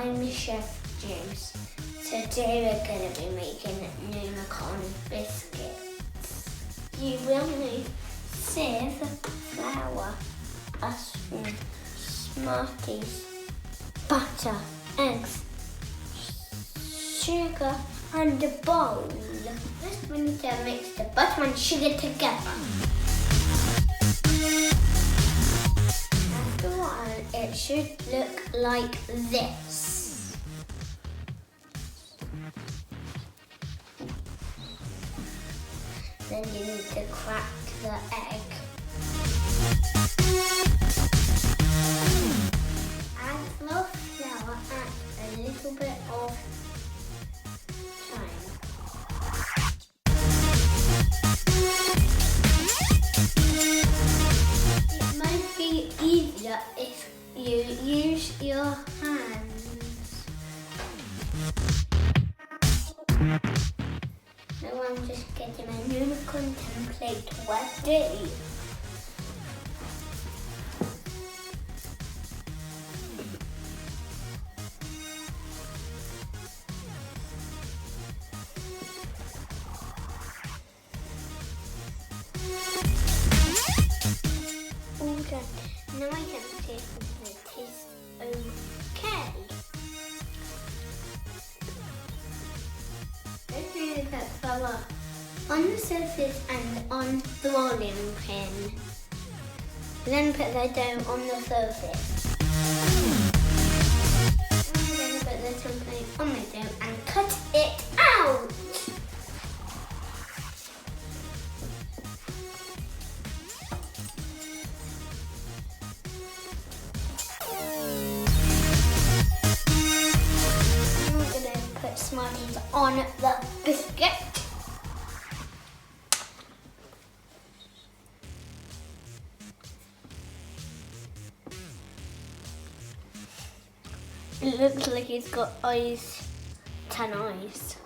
I'm Chef James. Today we're going to be making Numicon biscuits. You will need sieve, flour, a spoon, Smarties, butter, eggs, sugar and a bowl. First we need to mix the butter and sugar together. After a while it should look like this. Then you need to crack the egg. Add the flour and a little bit of thyme. It might be easier if you use your hands. Now I'm just getting my Numicon template ready. All done. Now I can see if it is okay. Let's really put flour on the surface and on the rolling pin. Then put the dough on the surface. I'm going to put the template on my dough and cut it out. I'm going to put Smarties on the biscuit. It looks like he's got 10 eyes.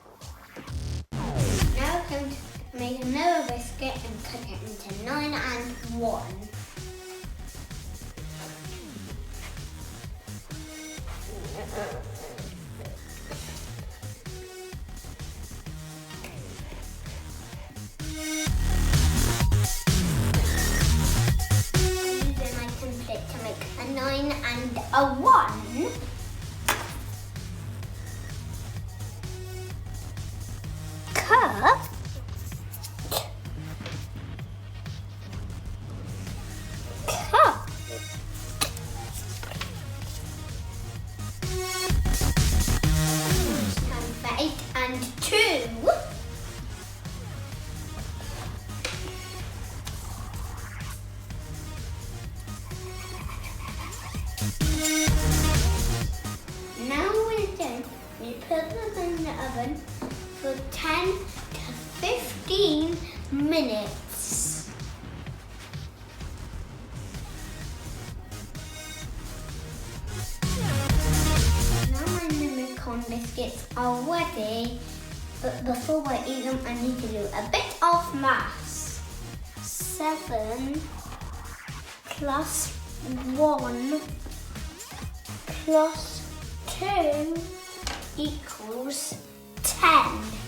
Now we're going to make another biscuit and cut it into 9 and 1. I'm using my template to make a 9 and a 1. Cut. Time for 8 and 2. Now we're done. We put them in the oven for 10 to 15 minutes. Now my Numicon biscuits are ready, but before I eat them I need to do a bit of maths. 7 plus 1 plus 2 equals 10.